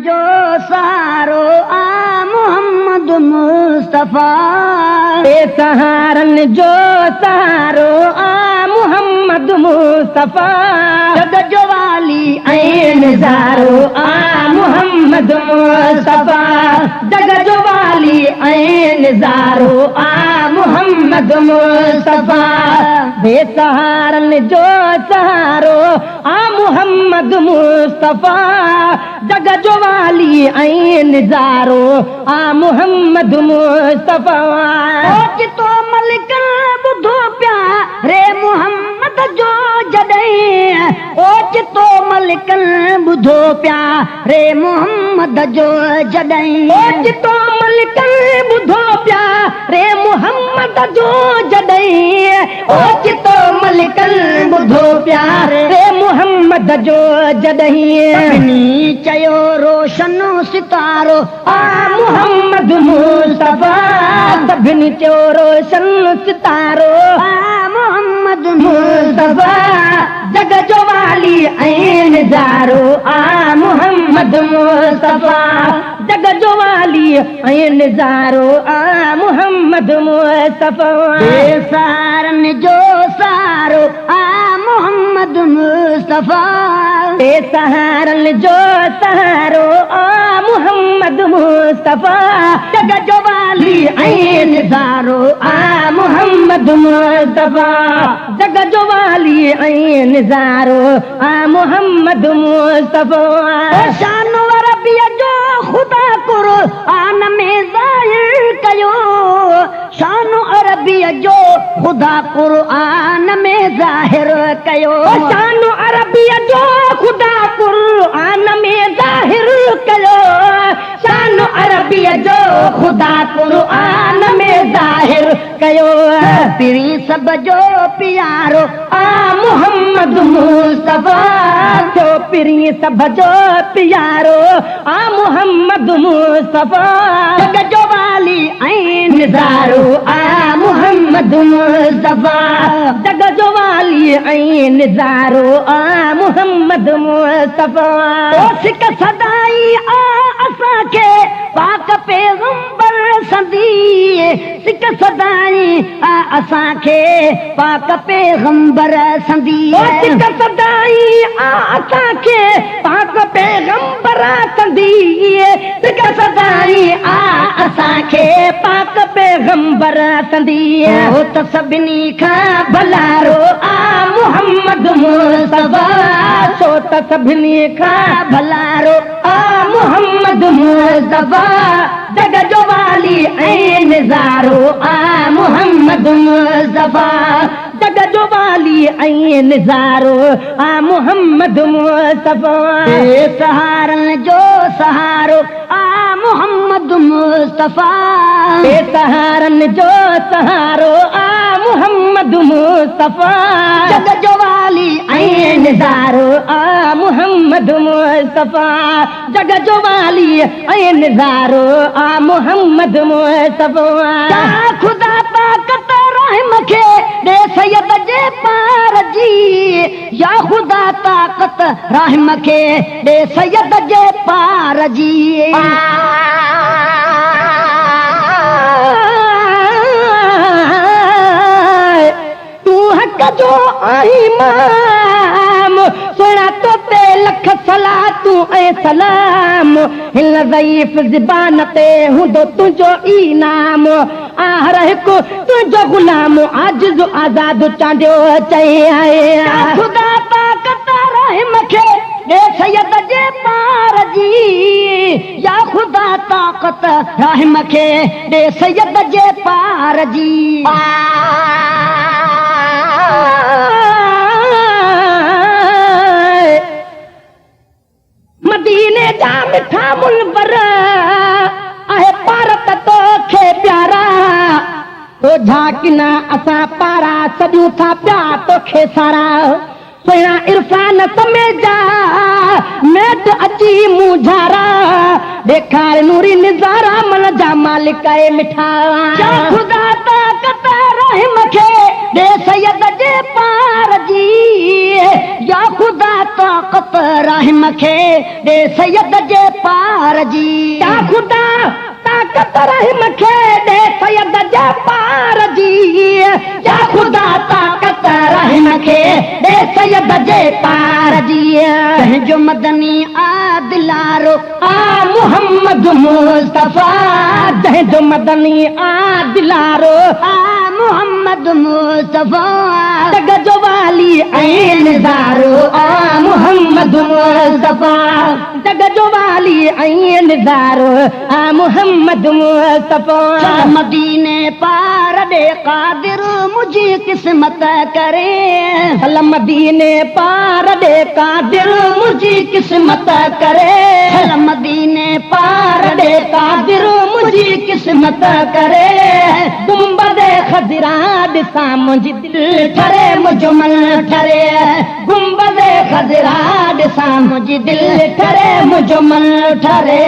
जो सहारो आ मोहम्मद मुस्तफा, बेसहारन जो सहारो आ मोहम्मद मुस्तफा, जग जो वाली ऐं निज़ारो आ मोहम्मद मुस्तफा, जग जो वाली ऐं निज़ारो आ मोहम्मद मुस्तफा, बेसहारन जो सहारो आ मोहम्मद मुस्तफा, जग जो वाली ऐं निज़ारो आ मोहम्मद मुस्तफा। ओचितो मलिक ॿुधो पिया रे मोहम्मद जो जॾहिं, ओचितो मलिक ॿुधो पिया रे मोहम्मद जो जॾहिं, ओचितो मलिक ॿुधो पिया रे मोहम्मद जो जॾहिं, ओचितो मलिक ॿुधो पिया रे मोहम्मद जो जॾहिं, सभिनी चयो रोशन सितारो आ मोहम्मद मुस्तफा, सभिनी चयो रोशन सितारो आ मोहम्मद मुस्तफा, जग जो वाली ऐं निज़ारो आ मोहम्मद मुस्तफा, जग जो वाली ऐं निज़ारो आ मोहम्मद मुस्तफा, बेसहारन जो सहारो आ मोहम्मद मुस्तफा, बेसहारन जो सहारो आ मोहम्मद मुस्तफा, जग जो वाली ऐं निज़ारो आ मोहम्मद मुस्तफा, जग जो वाली ऐं निज़ारो आ मोहम्मद मुस्तफा। शान अरबिया जो खुदा कुरान में ज़ाहिर कयो, शान अरबिया जो खुदा कुरान में ज़ाहिर कयो, शान अरबिया जो खुदा कुरान में ज़ाहिर कयो, शान अरबिया जो खुदा कुरान में ज़ाहिर कयो, पिरी सब जो प्यारो आ मोहम्मद मुस्तफा, जो पिरी सब जो प्यारो आ मोहम्मद मुस्तफा, जग जो वाली ऐं निज़ारो आ मोहम्मद मुस्तफा, जग जो वाली ऐं निज़ारो आ मोहम्मद मुस्तफा। सिक सदाई आ असांखे पाक पैगंबर संदी, सिक सदाई आ असांखे पाक पैगंबर संदी, सिक सदाई आ असांखे पाक पैगंबर संदी, सिक सदाई आ असांखे पाक पैगंबर संदी, हो त सभिनी खां भलारो आ मोहम्मद मुस्तफा, सो त सभिनी खां भलारो आ मोहम्मद मुस्तफा, जग जो वाली ऐं निज़ारो आ मोहम्मद मुस्तफा, जग जो वाली ऐं निज़ारो आ मोहम्मद मुस्तफा, बेसहारन जो सहारो आ मोहम्मद मुस्तफा, बेसहारन जो सहारो आ मोहम्मद मुस्तफा, जग जो वाली ऐं निज़ारो आ मोहम्मद मुस्तफा, जग जो वाली ऐं निज़ारो आ मोहम्मद मुस्तफा। या खुदा ताक़त रहम खे ॾे सैयद जे पार जी, या खुदा ताक़त रहम खे ॾे सैयद जे पार जी, तूं हक़ जो आहीं इमाम, सुहिणा तो ते लख सलातूं ऐं सलाम, हिन ज़ईफ़ ज़बान ते हूंदो तुंहिंजो इनाम, आ हर हिकु तुंहिंजो गुलाम आजिज़ आज़ाद चांडियो चई आहे, खुदा ताक़त रहम खे ॾे सैयद जे पार जी, या खुदा ताक़त रहम खे ॾे सैयद जे पार जी, मदीने जा मिठा मुनवर आहे भारत तोखे प्यारा, तो झाकिना असां पारा सॼूं था पिया तोखे सारा, सुहिणा इरफान समेजा मेट अची मुझारा, ॾेखार नूरी निज़ारा मन जा मालिक ए मिठा, या खुदा ताक़त रहम खे दे सैयद जे पार जी या ख़ुदा ताक़त रहम खे दे सैयद जे पार जी या ख़ुदा ताक़त रहम खे दे सैयद जे पार जी या ख़ुदा ताक़त रहम खे दे सैयद जे पार जी तंहिंजो मदनी आदिलारो आ मोहम्मद मुस्तफा जंहिंजो मदनी आदिलारो आ मोहम्मद मुस्तफा जग जो वाली ऐं निज़ारो आ मोहम्मद मुस्तफा जग जो वाली ऐं निज़ारो आ मोहम्मद मुस्तफा मदीने पार दे कादिर मुझी किस्मत करे चल मदीने पार दे कादिर मुझी किस्मत करे चल मदीने पार दे कादिर मुझी किस्मत करे गुंबद खजरा ॾिसां मुंहिंजी दिलि ठरे मुंहिंजो मन ठरे गुंबद खजरा ॾिसां मुंहिंजी दिलि ठरे मुंहिंजो मन ठरे